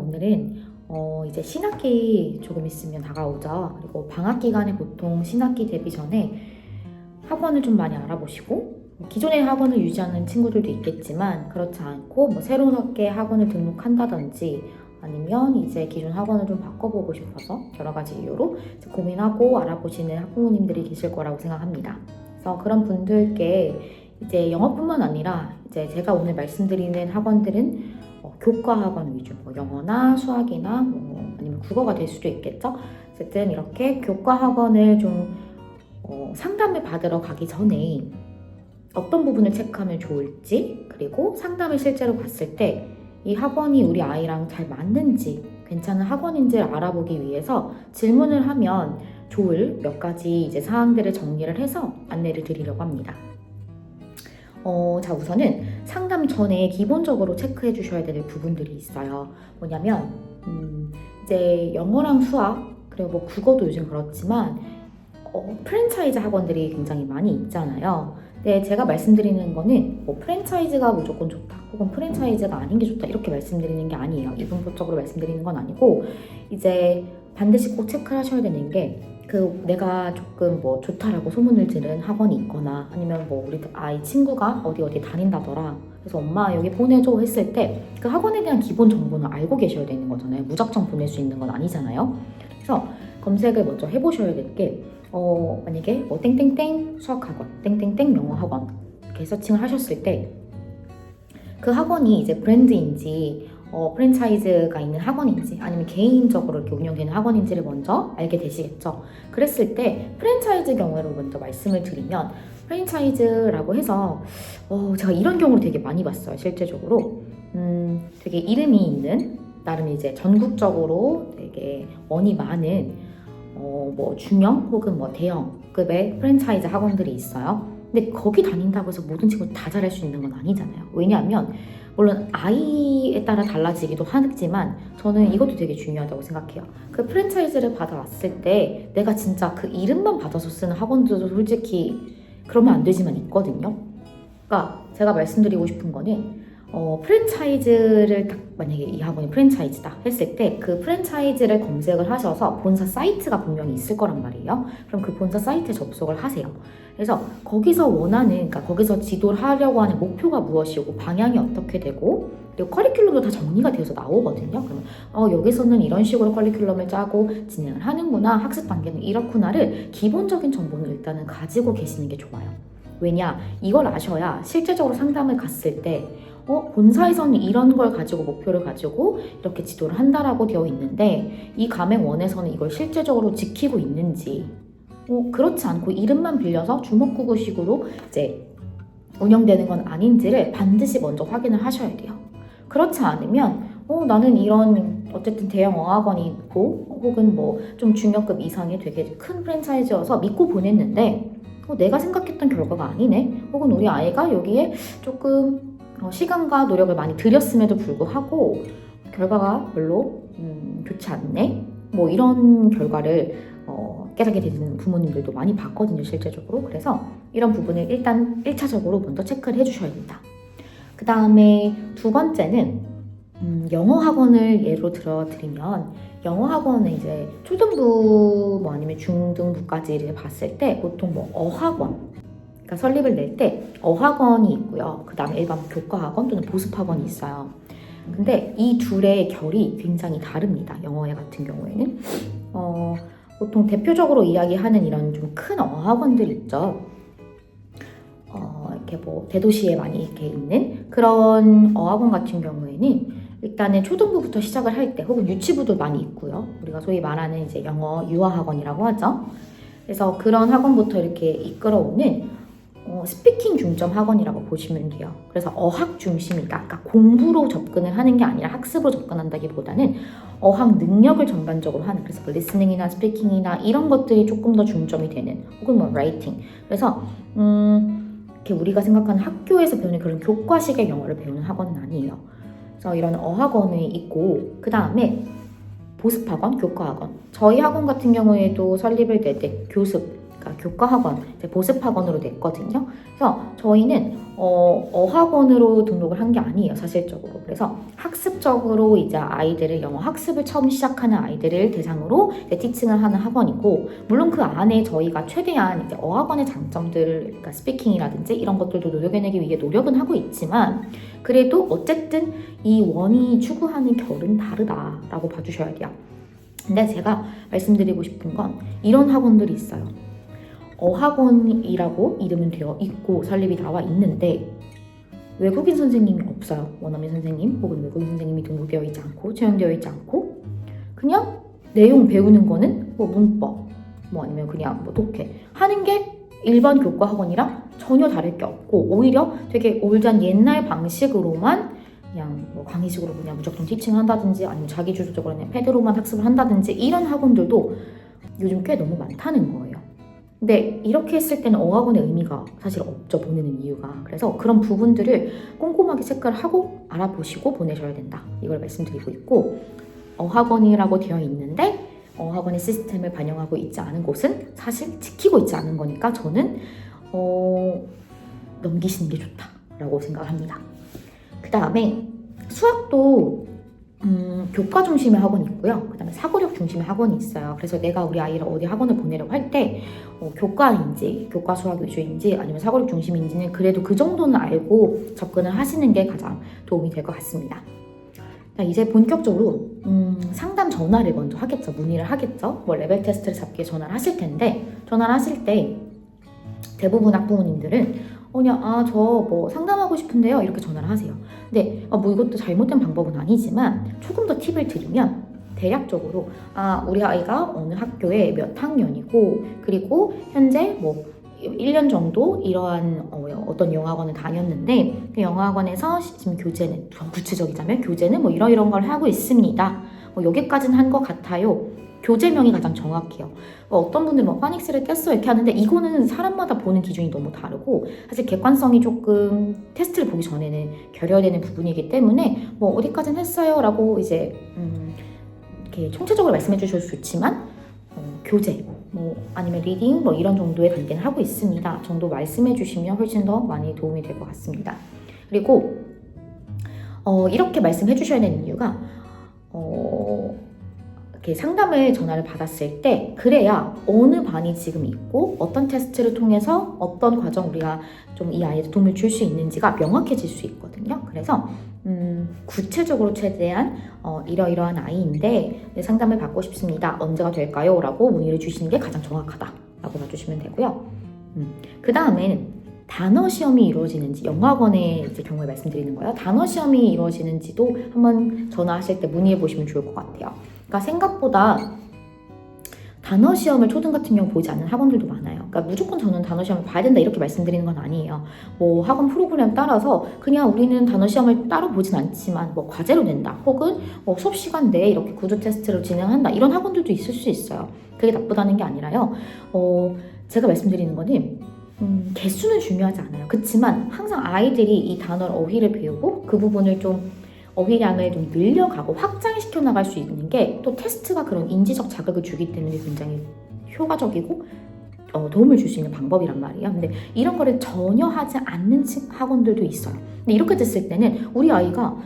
오늘은 이제 신학기 조금 있으면 다가오죠. 그리고 방학 기간에 보통 신학기 되기 전에 학원을 좀 많이 알아보시고 기존의 학원을 유지하는 친구들도 있겠지만 그렇지 않고 새롭게 학원을 등록한다든지 아니면 이제 기존 학원을 좀 바꿔보고 싶어서 여러 가지 이유로 고민하고 알아보시는 학부모님들이 계실 거라고 생각합니다. 그래서 그런 분들께 이제 영어뿐만 아니라 이제 제가 오늘 말씀드리는 학원들은 교과 학원 위주, 영어나 수학이나 아니면 국어가 될 수도 있겠죠. 어쨌든 이렇게 교과 학원을 좀 상담을 받으러 가기 전에 어떤 부분을 체크하면 좋을지, 그리고 상담을 실제로 봤을 때 이 학원이 우리 아이랑 잘 맞는지, 괜찮은 학원인지를 알아보기 위해서 질문을 하면 좋을 몇 가지 이제 사항들을 정리를 해서 안내를 드리려고 합니다. 자, 우선은 상담 전에 기본적으로 체크해 주셔야 될 부분들이 있어요. 뭐냐면 이제 영어랑 수학, 그리고 국어도 요즘 그렇지만 프랜차이즈 학원들이 굉장히 많이 있잖아요. 근데 제가 말씀드리는 거는 프랜차이즈가 무조건 좋다, 혹은 프랜차이즈가 아닌 게 좋다, 이렇게 말씀드리는 게 아니에요. 이분법적으로 말씀드리는 건 아니고, 이제 반드시 꼭 체크를 하셔야 되는 게, 내가 조금 좋다라고 소문을 들은 학원이 있거나, 아니면 우리 아이 친구가 어디 다닌다더라, 그래서 엄마 여기 보내줘 했을 때 그 학원에 대한 기본 정보는 알고 계셔야 되는 거잖아요. 무작정 보낼 수 있는 건 아니잖아요. 그래서 검색을 먼저 해보셔야 될 게, 만약에 땡땡땡 수학학원, 땡땡땡 영어학원 이렇게 서칭을 하셨을 때 그 학원이 이제 브랜드인지 프랜차이즈가 있는 학원인지 아니면 개인적으로 이렇게 운영되는 학원인지를 먼저 알게 되시겠죠. 그랬을 때 프랜차이즈 경우를 먼저 말씀을 드리면, 프랜차이즈라고 해서 제가 이런 경우를 되게 많이 봤어요. 실제적으로 되게 이름이 있는, 나름 이제 전국적으로 되게 원이 많은 중형 혹은 대형급의 프랜차이즈 학원들이 있어요. 근데 거기 다닌다고 해서 모든 친구들 다 잘할 수 있는 건 아니잖아요. 왜냐하면 물론 아이에 따라 달라지기도 하지만 저는 이것도 되게 중요하다고 생각해요. 그 프랜차이즈를 받아왔을 때 내가 진짜 그 이름만 받아서 쓰는 학원들도 솔직히 그러면 안 되지만 있거든요. 그러니까 제가 말씀드리고 싶은 거는 프랜차이즈를 딱, 만약에 이 학원이 프랜차이즈다 했을 때 그 프랜차이즈를 검색을 하셔서 본사 사이트가 분명히 있을 거란 말이에요. 그럼 그 본사 사이트에 접속을 하세요. 그래서 거기서 그러니까 거기서 지도를 하려고 하는 목표가 무엇이고 방향이 어떻게 되고, 그리고 커리큘럼도 다 정리가 되어서 나오거든요. 그러면 여기서는 이런 식으로 커리큘럼을 짜고 진행을 하는구나, 학습 단계는 이렇구나를 기본적인 정보는 일단은 가지고 계시는 게 좋아요. 왜냐, 이걸 아셔야 실제적으로 상담을 갔을 때 본사에서는 이런 걸 가지고 목표를 가지고 이렇게 지도를 한다라고 되어 있는데 이 가맹원에서는 이걸 실제적으로 지키고 있는지, 그렇지 않고 이름만 빌려서 주먹구구식으로 이제 운영되는 건 아닌지를 반드시 먼저 확인을 하셔야 돼요. 그렇지 않으면 나는 이런 어쨌든 대형 어학원이 있고 혹은 좀 중형급 이상의 되게 큰 프랜차이즈여서 믿고 보냈는데 내가 생각했던 결과가 아니네, 혹은 우리 아이가 여기에 조금 시간과 노력을 많이 들였음에도 불구하고 결과가 별로 좋지 않네, 이런 결과를 깨닫게 되는 부모님들도 많이 봤거든요, 실제적으로. 그래서 이런 부분을 일단 1차적으로 먼저 체크를 해주셔야 된다. 그 다음에 두 번째는 영어 학원을 예로 들어드리면, 영어 학원은 이제 초등부 아니면 중등부까지를 봤을 때 보통 어학원, 그러니까 설립을 낼 때 어학원이 있고요. 그 다음에 일반 교과학원 또는 보습학원이 있어요. 근데 이 둘의 결이 굉장히 다릅니다. 영어회 같은 경우에는 보통 대표적으로 이야기하는 이런 좀 큰 어학원들 있죠. 이렇게 대도시에 많이 이렇게 있는 그런 어학원 같은 경우에는 일단은 초등부부터 시작을 할 때, 혹은 유치부도 많이 있고요. 우리가 소위 말하는 이제 영어 유아학원이라고 하죠. 그래서 그런 학원부터 이렇게 이끌어오는 스피킹 중점 학원이라고 보시면 돼요. 그래서 어학 중심이다. 그러니까 공부로 접근을 하는 게 아니라 학습으로 접근한다기보다는 어학 능력을 전반적으로 하는, 그래서 리스닝이나 스피킹이나 이런 것들이 조금 더 중점이 되는, 혹은 라이팅. 그래서 이렇게 우리가 생각하는 학교에서 배우는 그런 교과식의 영어를 배우는 학원은 아니에요. 그래서 이런 어학원이 있고, 그 다음에 보습학원, 교과학원. 저희 학원 같은 경우에도 설립을 낼 때 교습, 저희가 교과학원, 이제 보습학원으로 냈거든요. 그래서 저희는 어학원으로 등록을 한 게 아니에요, 사실적으로. 그래서 학습적으로 이제 아이들을 영어 학습을 처음 시작하는 아이들을 대상으로 이제 티칭을 하는 학원이고, 물론 그 안에 저희가 최대한 이제 어학원의 장점들을, 그러니까 스피킹이라든지 이런 것들도 녹여내기 위해 노력은 하고 있지만, 그래도 어쨌든 이 원이 추구하는 결은 다르다라고 봐주셔야 돼요. 근데 제가 말씀드리고 싶은 건 이런 학원들이 있어요. 어학원이라고 이름은 되어 있고 설립이 나와 있는데 외국인 선생님이 없어요. 원어민 선생님 혹은 외국인 선생님이 등록되어 있지 않고 채용되어 있지 않고, 그냥 내용 배우는 거는 뭐 문법, 뭐 아니면 그냥 뭐 독해 하는 게 일반 교과 학원이랑 전혀 다를 게 없고, 오히려 되게 올드한 옛날 방식으로만 그냥 뭐 강의식으로 그냥 무조건 티칭을 한다든지, 아니면 자기 주도적으로 그냥 패드로만 학습을 한다든지, 이런 학원들도 요즘 꽤 너무 많다는 거예요. 근데 이렇게 했을 때는 어학원의 의미가 사실 없죠, 보내는 이유가. 그래서 그런 부분들을 꼼꼼하게 체크를 하고 알아보시고 보내셔야 된다, 이걸 말씀드리고 있고, 어학원이라고 되어 있는데 어학원의 시스템을 반영하고 있지 않은 곳은 사실 지키고 있지 않은 거니까 저는 넘기시는 게 좋다라고 생각을 합니다. 그 다음에 수학도 교과 중심의 학원이 있고요. 그 다음에 사고력 중심의 학원이 있어요. 그래서 내가 우리 아이를 어디 학원을 보내려고 할 때 교과인지, 교과 수학 위주인지 아니면 사고력 중심인지는 그래도 그 정도는 알고 접근을 하시는 게 가장 도움이 될 것 같습니다. 자, 이제 본격적으로 상담 전화를 먼저 하겠죠. 문의를 하겠죠. 뭐 레벨 테스트를 잡기에 전화를 하실 텐데, 전화를 하실 때 대부분 학부모님들은 그냥 저 뭐 상담하고 싶은데요, 이렇게 전화를 하세요. 근데 뭐 이것도 잘못된 방법은 아니지만 조금 더 팁을 드리면, 대략적으로 우리 아이가 어느 학교에 몇 학년이고, 그리고 현재 뭐 1년 정도 이러한 어떤 영어학원을 다녔는데, 그 영어학원에서 지금 교재는, 구체적이자면 교재는 뭐 이런 걸 하고 있습니다. 여기까지는 한 것 같아요. 교재명이 가장 정확해요. 어떤 분들은 뭐 파닉스를 깼어 이렇게 하는데, 이거는 사람마다 보는 기준이 너무 다르고, 사실 객관성이 조금 테스트를 보기 전에는 결여되는 부분이기 때문에 뭐 어디까지는 했어요 라고 이제 이렇게 총체적으로 말씀해 주셔도 좋지만, 교재 뭐 아니면 리딩 뭐 이런 정도의 단계는 하고 있습니다 정도 말씀해 주시면 훨씬 더 많이 도움이 될 것 같습니다. 그리고 이렇게 말씀해 주셔야 되는 이유가, 이렇게 상담을 전화를 받았을 때 그래야 어느 반이 지금 있고 어떤 테스트를 통해서 어떤 과정 우리가 좀 이 아이에 도움을 줄 수 있는지가 명확해질 수 있거든요. 그래서 구체적으로 최대한 이러이러한 아이인데 상담을 받고 싶습니다. 언제가 될까요? 라고 문의를 주시는 게 가장 정확하다라고 봐주시면 되고요. 그 다음엔 단어 시험이 이루어지는지, 영어학원의 이제 경우에 말씀드리는 거예요. 단어 시험이 이루어지는지도 한번 전화하실 때 문의해 보시면 좋을 것 같아요. 그러니까 생각보다 단어 시험을 초등 같은 경우 보지 않는 학원들도 많아요. 그러니까 무조건 저는 단어 시험을 봐야 된다 이렇게 말씀드리는 건 아니에요. 뭐 학원 프로그램 따라서 그냥 우리는 단어 시험을 따로 보진 않지만 뭐 과제로 낸다, 혹은 뭐 수업 시간 내에 이렇게 구조 테스트를 진행한다, 이런 학원들도 있을 수 있어요. 그게 나쁘다는 게 아니라요. 제가 말씀드리는 거는 개수는 중요하지 않아요. 그렇지만 항상 아이들이 이 단어를, 어휘를 배우고 그 부분을 좀 어휘량을 좀 늘려가고 확장시켜 나갈 수 있는 게 또 테스트가 그런 인지적 자극을 주기 때문에 굉장히 효과적이고 도움을 줄 수 있는 방법이란 말이에요. 근데 이런 거를 전혀 하지 않는 학원들도 있어요. 근데 이렇게 됐을 때는 우리 아이가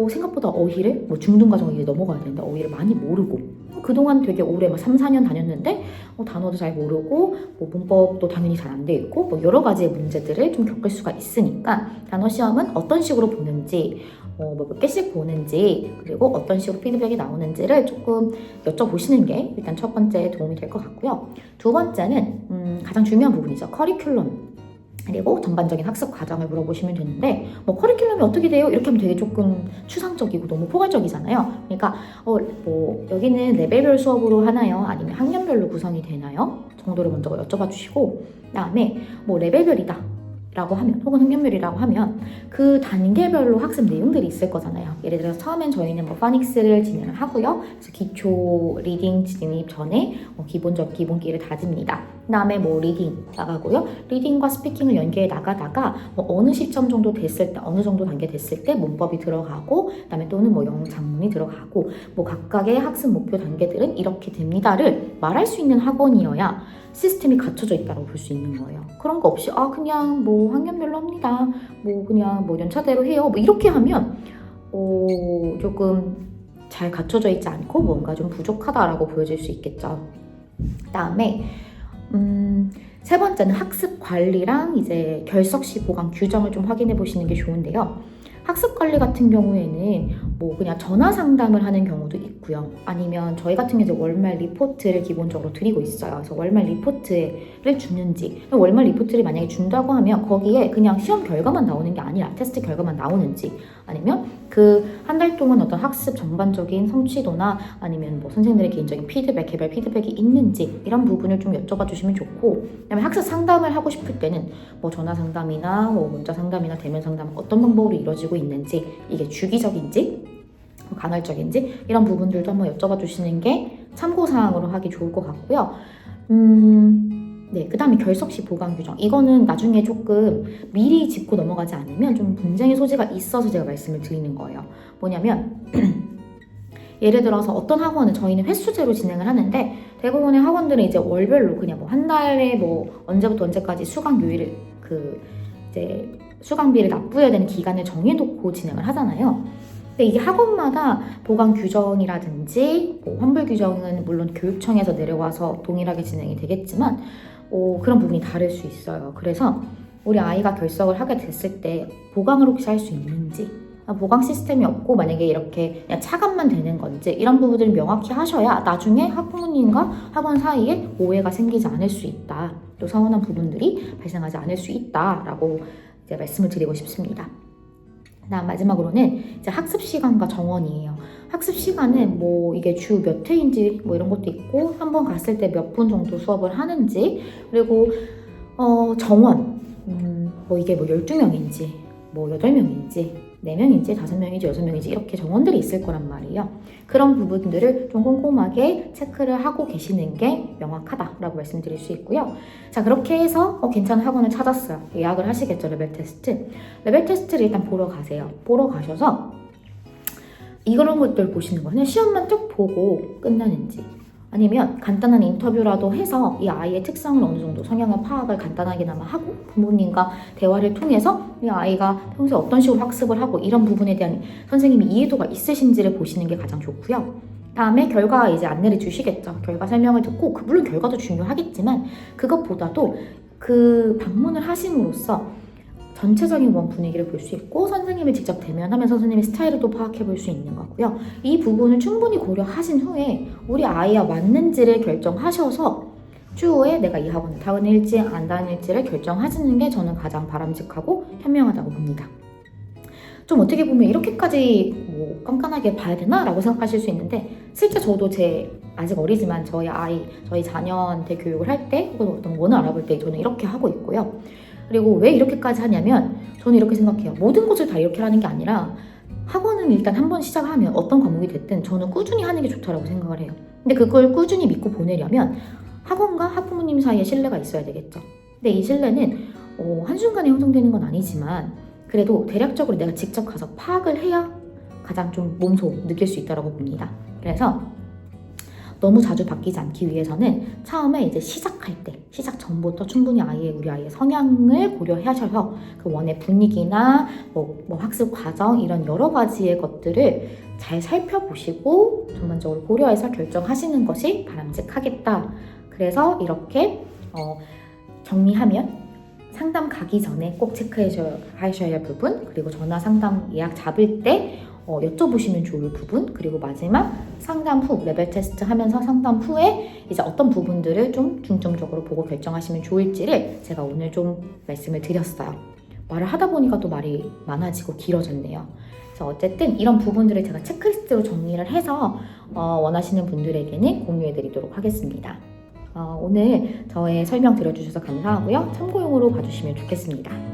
생각보다 어휘를 뭐 중등과정을 이제 넘어가야 되는데 어휘를 많이 모르고, 그동안 되게 오래 3, 4년 다녔는데 단어도 잘 모르고 뭐 문법도 당연히 잘 안 돼 있고 뭐 여러 가지의 문제들을 좀 겪을 수가 있으니까, 단어 시험은 어떤 식으로 보는지, 몇 개씩 보는지, 그리고 어떤 식으로 피드백이 나오는지를 조금 여쭤보시는 게 일단 첫 번째 도움이 될 것 같고요. 두 번째는 가장 중요한 부분이죠. 커리큘럼, 그리고 전반적인 학습 과정을 물어보시면 되는데, 뭐 커리큘럼이 어떻게 돼요? 이렇게 하면 되게 조금 추상적이고 너무 포괄적이잖아요. 그러니까 뭐 여기는 레벨별 수업으로 하나요? 아니면 학년별로 구성이 되나요? 정도를 먼저 여쭤봐 주시고, 그다음에 뭐 레벨별이다 라고 하면, 혹은 학년별이라고 하면 그 단계별로 학습 내용들이 있을 거잖아요. 예를 들어서 처음엔 저희는 뭐 파닉스를 진행을 하고요. 그래서 기초 리딩 진입 전에 기본기를 다집니다. 그다음에 뭐 리딩 나가고요. 리딩과 스피킹을 연계해 나가다가 뭐 어느 시점 정도 됐을 때, 어느 정도 단계 됐을 때 문법이 들어가고, 그다음에 또는 뭐 영어 장문이 들어가고, 뭐 각각의 학습 목표 단계들은 이렇게 됩니다를 말할 수 있는 학원이어야 시스템이 갖춰져 있다고 볼 수 있는 거예요. 그런 거 없이 그냥 뭐 학년별로 합니다. 뭐 그냥 뭐 연차대로 해요. 뭐 이렇게 하면 조금 잘 갖춰져 있지 않고 뭔가 좀 부족하다라고 보여질 수 있겠죠. 그다음에 세 번째는 학습 관리랑 이제 결석 시 보강 규정을 좀 확인해 보시는 게 좋은데요. 학습 관리 같은 경우에는 뭐 그냥 전화 상담을 하는 경우도 있고요. 아니면 저희 같은 경우 이제 월말 리포트를 기본적으로 드리고 있어요. 그래서 월말 리포트를 주는지, 월말 리포트를 만약에 준다고 하면 거기에 그냥 시험 결과만 나오는 게 아니라 테스트 결과만 나오는지, 아니면 그 한 달 동안 어떤 학습 전반적인 성취도나 아니면 뭐 선생님들의 개인적인 피드백, 개별 피드백이 있는지 이런 부분을 좀 여쭤봐 주시면 좋고, 그다음에 학습 상담을 하고 싶을 때는 뭐 전화 상담이나 뭐 문자 상담이나 대면 상담 어떤 방법으로 이루어지고 있는지, 이게 주기적인지 간헐적인지 이런 부분들도 한번 여쭤봐 주시는 게 참고사항으로 하기 좋을 것 같고요. 네, 그 다음에 결석시 보강 규정, 이거는 나중에 조금 미리 짚고 넘어가지 않으면 좀 분쟁의 소지가 있어서 제가 말씀을 드리는 거예요. 뭐냐면 예를 들어서 어떤 학원은 저희는 횟수제로 진행을 하는데, 대부분의 학원들은 이제 월별로 그냥 뭐 한 달에 뭐 언제부터 언제까지 수강 요일을 이제 수강비를 납부해야 되는 기간을 정해놓고 진행을 하잖아요. 근데 이게 학원마다 보강 규정이라든지 뭐 환불 규정은 물론 교육청에서 내려와서 동일하게 진행이 되겠지만 그런 부분이 다를 수 있어요. 그래서 우리 아이가 결석을 하게 됐을 때 보강을 혹시 할 수 있는지, 보강 시스템이 없고 만약에 이렇게 그냥 차감만 되는 건지, 이런 부분들을 명확히 하셔야 나중에 학부모님과 학원 사이에 오해가 생기지 않을 수 있다, 또 서운한 부분들이 발생하지 않을 수 있다라고 이제 말씀을 드리고 싶습니다. 그다음 마지막으로는 이제 학습 시간과 정원이에요. 학습 시간은 뭐 이게 주 몇 회인지 뭐 이런 것도 있고, 한 번 갔을 때 몇 분 정도 수업을 하는지, 그리고 정원, 뭐 이게 뭐 12명인지 뭐 8명인지 4명인지 5명인지 6명인지 이렇게 정원들이 있을 거란 말이에요. 그런 부분들을 좀 꼼꼼하게 체크를 하고 계시는 게 명확하다라고 말씀드릴 수 있고요. 자, 그렇게 해서 괜찮은 학원을 찾았어요. 예약을 하시겠죠. 레벨 테스트. 레벨 테스트를 일단 보러 가세요. 보러 가셔서 이런 것들 보시는 거예요. 그냥 시험만 쭉 보고 끝나는지, 아니면 간단한 인터뷰라도 해서 이 아이의 특성을 어느 정도 성향을 파악을 간단하게나마 하고 부모님과 대화를 통해서 이 아이가 평소에 어떤 식으로 학습을 하고 이런 부분에 대한 선생님이 이해도가 있으신지를 보시는 게 가장 좋고요. 다음에 결과 이제 안내를 주시겠죠. 결과 설명을 듣고, 물론 결과도 중요하겠지만 그것보다도 그 방문을 하심으로써 전체적인 원 분위기를 볼 수 있고, 선생님을 직접 대면하면서 선생님의 스타일을 또 파악해 볼 수 있는 거고요. 이 부분을 충분히 고려하신 후에 우리 아이와 맞는지를 결정하셔서 추후에 내가 이 학원을 다닐지 안 다닐지를 결정하시는 게 저는 가장 바람직하고 현명하다고 봅니다. 좀 어떻게 보면 이렇게까지 뭐 깐깐하게 봐야 되나? 라고 생각하실 수 있는데, 실제 저도 아직 어리지만 저희 자녀한테 교육을 할 때 혹은 어떤 원을 알아볼 때 저는 이렇게 하고 있고요. 그리고 왜 이렇게까지 하냐면, 저는 이렇게 생각해요. 모든 것을 다 이렇게 하는 게 아니라 학원은 일단 한번 시작하면 어떤 과목이 됐든 저는 꾸준히 하는 게 좋다라고 생각을 해요. 근데 그걸 꾸준히 믿고 보내려면 학원과 학부모님 사이에 신뢰가 있어야 되겠죠. 근데 이 신뢰는 한순간에 형성되는 건 아니지만 그래도 대략적으로 내가 직접 가서 파악을 해야 가장 좀 몸소 느낄 수 있다고 봅니다. 그래서 너무 자주 바뀌지 않기 위해서는 처음에 이제 시작할 때, 시작 전부터 충분히 우리 아이의 성향을 고려하셔서 그 원의 분위기나 뭐 학습 과정 이런 여러 가지의 것들을 잘 살펴보시고 전반적으로 고려해서 결정하시는 것이 바람직하겠다. 그래서 이렇게 정리하면 상담 가기 전에 꼭 체크하셔야 할 부분, 그리고 전화 상담 예약 잡을 때 여쭤보시면 좋을 부분, 그리고 마지막 상담 후 레벨 테스트 하면서 상담 후에 이제 어떤 부분들을 좀 중점적으로 보고 결정하시면 좋을지를 제가 오늘 좀 말씀을 드렸어요. 말을 하다 보니까 또 말이 많아지고 길어졌네요. 그래서 어쨌든 이런 부분들을 제가 체크리스트로 정리를 해서 원하시는 분들에게는 공유해 드리도록 하겠습니다. 오늘 저의 설명 들어주셔서 감사하고요. 참고용으로 봐주시면 좋겠습니다.